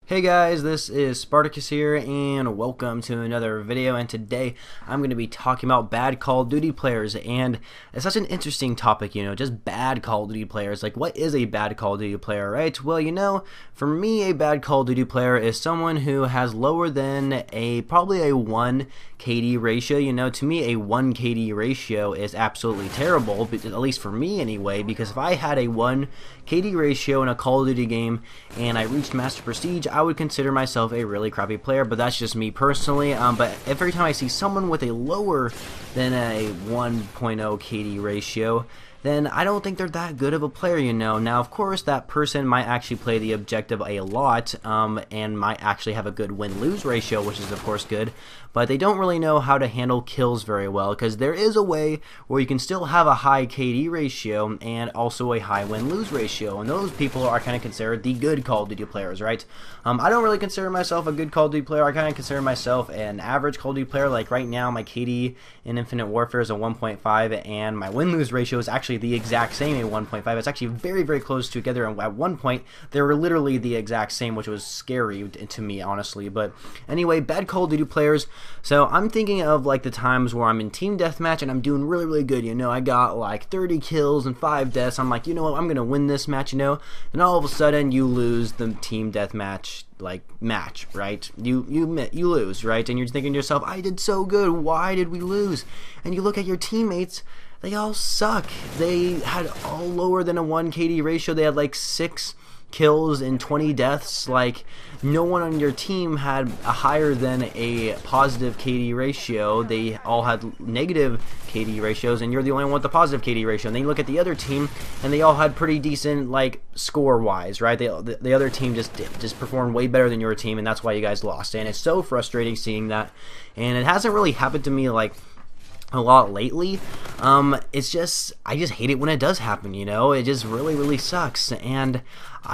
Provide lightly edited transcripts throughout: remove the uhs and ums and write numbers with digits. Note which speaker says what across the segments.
Speaker 1: Hey guys, this is Spartacus here and welcome to another video, and today I'm going to be talking about bad Call of Duty players. And it's such an interesting topic, just bad Call of Duty players. Like, what is a bad Call of Duty player, right? Well, for me, a bad Call of Duty player is someone who has lower than probably a 1 KD ratio. To me, a 1 KD ratio is absolutely terrible, at least for me anyway, because if I had a 1 KD ratio in a Call of Duty game and I reached Master Prestige, I would consider myself a really crappy player, but that's just me personally. But every time I see someone with a lower than a 1.0 KD ratio, then I don't think they're that good of a player, Now, of course, that person might actually play the objective a lot, and might actually have a good win-lose ratio, which is, of course, good, but they don't really know how to handle kills very well, because there is a way where you can still have a high KD ratio and also a high win-lose ratio, and those people are kind of considered the good Call of Duty players, right? I don't really consider myself a good Call of Duty player. I kind of consider myself an average Call of Duty player. Like right now, my KD in Infinite Warfare is a 1.5, and my win-lose ratio is actually the exact same at 1.5. It's actually very, very close together, and at one point they were literally the exact same, which was scary to me, honestly. But anyway, bad Call of Duty players. So I'm thinking of like the times where I'm in team deathmatch and I'm doing really, really good. I got like 30 kills and 5 deaths. I'm like, what, I'm gonna win this match, and all of a sudden you lose the team deathmatch match, right? You lose, right? And you're thinking to yourself, I did so good, why did we lose? And you look at your teammates, they all suck. They had all lower than a 1 KD ratio. They had like 6 kills and 20 deaths. Like, no one on your team had a higher than a positive KD ratio. They all had negative KD ratios, and you're the only one with the positive KD ratio. And then you look at the other team, and they all had pretty decent, like, score-wise, right? The other team just performed way better than your team, and that's why you guys lost. And it's so frustrating seeing that. And it hasn't really happened to me, like, a lot lately. It's just, I just hate it when it does happen, it just really, really sucks, and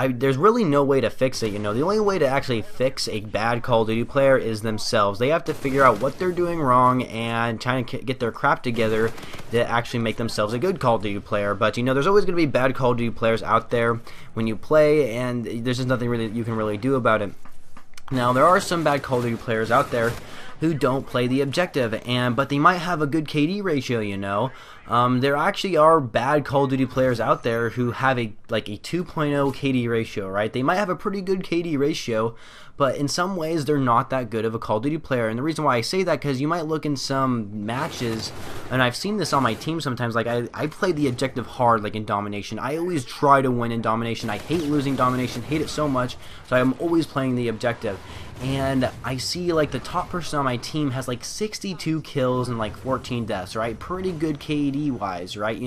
Speaker 1: there's really no way to fix it, the only way to actually fix a bad Call of Duty player is themselves. They have to figure out what they're doing wrong and try to get their crap together to actually make themselves a good Call of Duty player. But there's always going to be bad Call of Duty players out there when you play, and there's just nothing really you can really do about it. Now, there are some bad Call of Duty players out there who don't play the objective, but they might have a good KD ratio, There actually are bad Call of Duty players out there who have a 2.0 KD ratio, right? They might have a pretty good KD ratio, but in some ways they're not that good of a Call of Duty player. And the reason why I say that, because you might look in some matches, and I've seen this on my team sometimes, like I play the objective hard, like in Domination. I always try to win in Domination. I hate losing Domination, hate it so much, so I'm always playing the objective. And I see like the top person on my team has like 62 kills and like 14 deaths, right? Pretty good KD wise, right?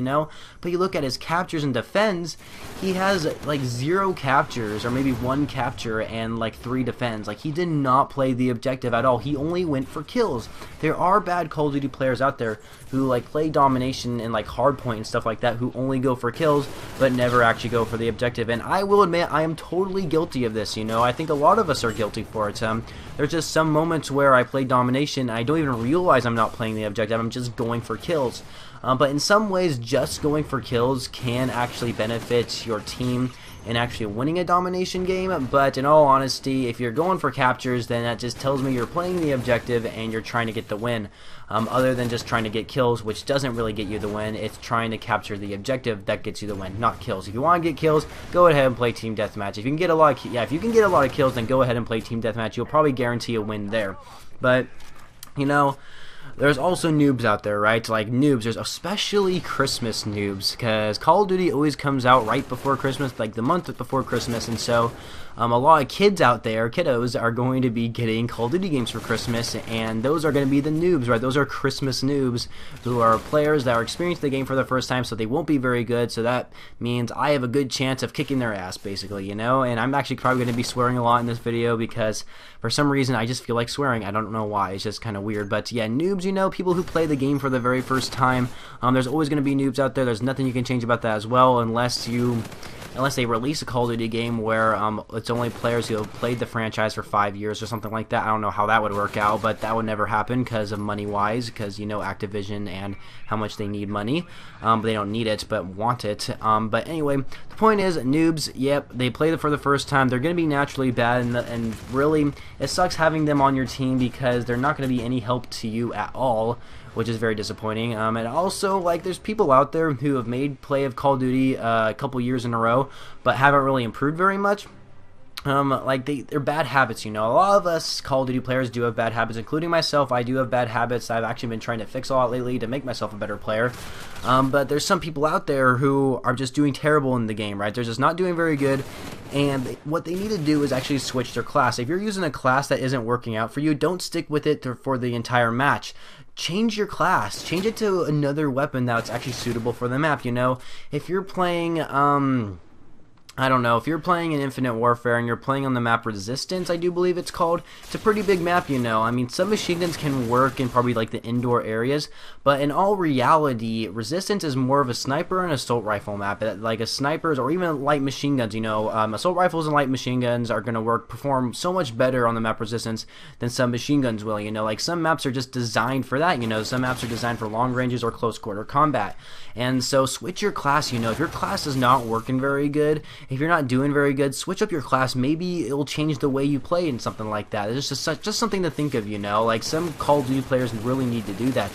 Speaker 1: But you look at his captures and defends, he has like 0 captures or maybe 1 capture and like 3 defends. Like, he did not play the objective at all. He only went for kills. There are bad Call of Duty players out there who like play Domination and like Hardpoint and stuff like that, who only go for kills but never actually go for the objective. And I will admit, I am totally guilty of this. I think a lot of us are guilty for it. There's just some moments where I play Domination and I don't even realize I'm not playing the objective. I'm just going for kills. But in some ways, just going for kills can actually benefit your team in actually winning a Domination game. But in all honesty, if you're going for captures, then that just tells me you're playing the objective and you're trying to get the win. Other than just trying to get kills, which doesn't really get you the win. It's trying to capture the objective that gets you the win, not kills. If you want to get kills, go ahead and play team deathmatch. If you can get a lot of, if you can get a lot of kills, then go ahead and play team deathmatch. You'll probably guarantee a win there. But there's also noobs out there, right? Like noobs, there's especially Christmas noobs, because Call of Duty always comes out right before Christmas, like the month before Christmas, and so a lot of kids out there, kiddos, are going to be getting Call of Duty games for Christmas, and those are going to be the noobs, right? Those are Christmas noobs, who are players that are experiencing the game for the first time, so they won't be very good, so that means I have a good chance of kicking their ass, basically, and I'm actually probably going to be swearing a lot in this video, because for some reason I just feel like swearing. I don't know why, it's just kind of weird. But yeah, noobs, people who play the game for the very first time, there's always going to be noobs out there. There's nothing you can change about that as well, unless you unless they release a Call of Duty game where it's only players who have played the franchise for 5 years or something like that. I don't know how that would work out, but that would never happen because of money-wise, because you know Activision and how much they need money. But they don't need it, but want it. But anyway, the point is, noobs, yep, they play it for the first time. They're going to be naturally bad, and really, it sucks having them on your team because they're not going to be any help to you at all, which is very disappointing. And also, like, there's people out there who have made play of Call of Duty a couple years in a row, but haven't really improved very much. Like they're bad habits, you know. A lot of us Call of Duty players do have bad habits, including myself. I do have bad habits I've actually been trying to fix a lot lately to make myself a better player. But there's some people out there who are just doing terrible in the game, right? They're just not doing very good, and what they need to do is actually switch their class. If you're using a class that isn't working out for you, don't stick with it for the entire match. Change your class. Change it to another weapon that's actually suitable for the map, you know. If you're playing, I don't know, if you're playing in Infinite Warfare and you're playing on the map Resistance, I do believe it's called, it's a pretty big map, you know. I mean, some machine guns can work in probably like the indoor areas, but in all reality, Resistance is more of a sniper and assault rifle map. Like a snipers or even light machine guns, you know, assault rifles and light machine guns are going to perform so much better on the map Resistance than some machine guns will, you know. Like some maps are just designed for that, you know. Some maps are designed for long ranges or close quarter combat. And so switch your class, you know. If your class is not working very good, if you're not doing very good, switch up your class. Maybe it'll change the way you play and something like that. It's just something to think of, you know. Like some Call of Duty players really need to do that.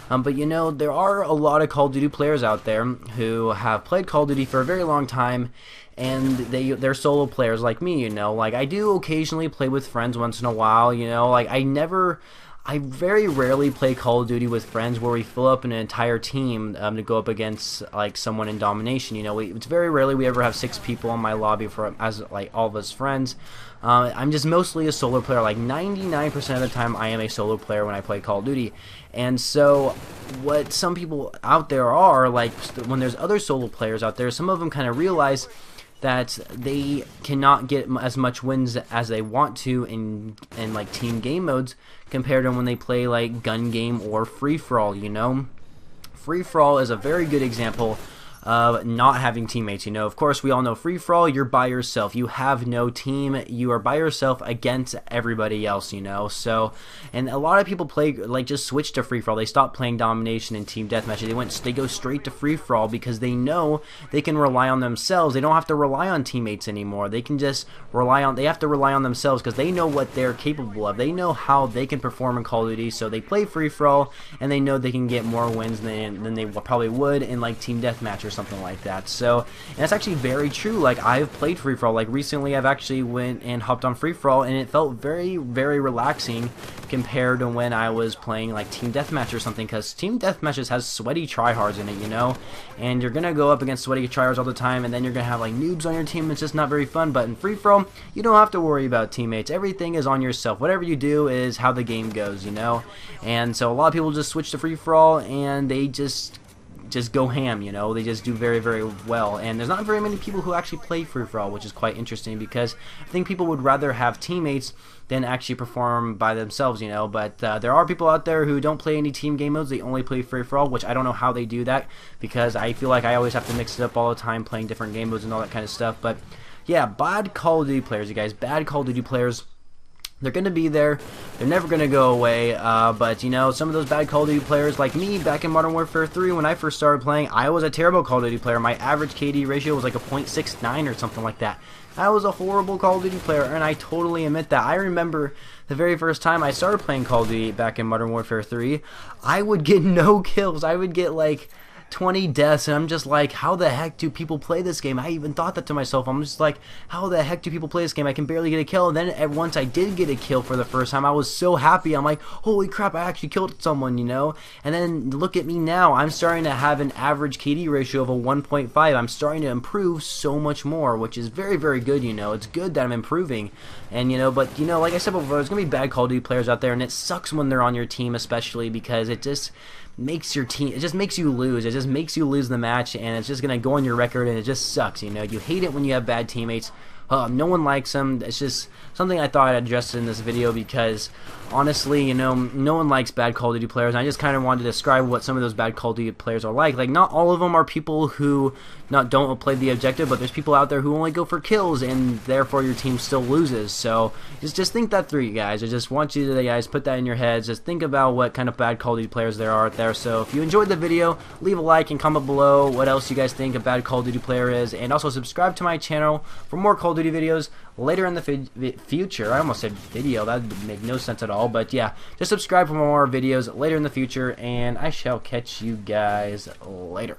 Speaker 1: But you know, there are a lot of Call of Duty players out there who have played Call of Duty for a very long time, and they're solo players like me, you know. Like I do occasionally play with friends once in a while, you know. Like I very rarely play Call of Duty with friends where we fill up an entire team to go up against like someone in domination. You know, it's very rarely we ever have 6 people on my lobby as like all of us friends. I'm just mostly a solo player. Like 99% of the time, I am a solo player when I play Call of Duty. And so, what some people out there are like, when there's other solo players out there, some of them kind of realize that they cannot get as much wins as they want to in like team game modes compared to when they play like gun game or free for all, you know. Free for all is a very good example of not having teammates, you know. Of course, we all know free for all, you're by yourself. You have no team. You are by yourself against everybody else, you know. So, and a lot of people play like just switch to free for all. They stop playing domination and team deathmatch. They go straight to free for all because they know they can rely on themselves. They don't have to rely on teammates anymore. They can just they have to rely on themselves because they know what they're capable of. They know how they can perform in Call of Duty, so they play free for all, and they know they can get more wins than they probably would in like team deathmatch or something like that. So, and that's actually very true. Like I've played free for all. Like recently, I've actually went and hopped on free for all, and it felt very, very relaxing compared to when I was playing like team deathmatch or something. Because team deathmatches has sweaty tryhards in it, you know, and you're gonna go up against sweaty tryhards all the time, and then you're gonna have like noobs on your team. It's just not very fun. But in free for all, you don't have to worry about teammates. Everything is on yourself. Whatever you do is how the game goes, you know. And so a lot of people just switch to free for all, and they just go ham, you know. They just do very, very well, and there's not very many people who actually play free for all, which is quite interesting because I think people would rather have teammates than actually perform by themselves, you know. But there are people out there who don't play any team game modes. They only play free for all, which I don't know how they do that because I feel like I always have to mix it up all the time playing different game modes and all that kind of stuff. But yeah, bad Call of Duty players, you guys, bad Call of Duty players. They're going to be there. They're never going to go away. But, you know, some of those bad Call of Duty players, like me, back in Modern Warfare 3, when I first started playing, I was a terrible Call of Duty player. My average KD ratio was like a 0.69 or something like that. I was a horrible Call of Duty player, and I totally admit that. I remember the very first time I started playing Call of Duty back in Modern Warfare 3, I would get no kills. I would get, like, 20 deaths, and I'm just like, how the heck do people play this game? I even thought that to myself. I'm just like, how the heck do people play this game? I can barely get a kill. And then once I did get a kill for the first time, I was so happy. I'm like, holy crap, I actually killed someone, you know. And then look at me now. I'm starting to have an average KD ratio of a 1.5. I'm starting to improve so much more, which is very, very good, you know. It's good that I'm improving. And, you know, but, you know, like I said before, there's going to be bad Call of Duty players out there, and it sucks when they're on your team, especially because it just makes your team, it just makes you lose. It just makes you lose the match, and it's just going to go on your record, and it just sucks, you know. You hate it when you have bad teammates. No one likes them. It's just something I thought I'd address in this video because honestly, you know, no one likes bad Call of Duty players. And I just kind of wanted to describe what some of those bad Call of Duty players are like. Like, not all of them are people who don't play the objective, but there's people out there who only go for kills, and therefore your team still loses. So just think that through, you guys. I just want you to, guys, put that in your heads. Just think about what kind of bad Call of Duty players there are out there. So if you enjoyed the video, leave a like and comment below what else you guys think a bad Call of Duty player is, and also subscribe to my channel for more Call of Duty videos later in the future. I almost said video. That would make no sense at all. But yeah, just subscribe for more videos later in the future, and I shall catch you guys later.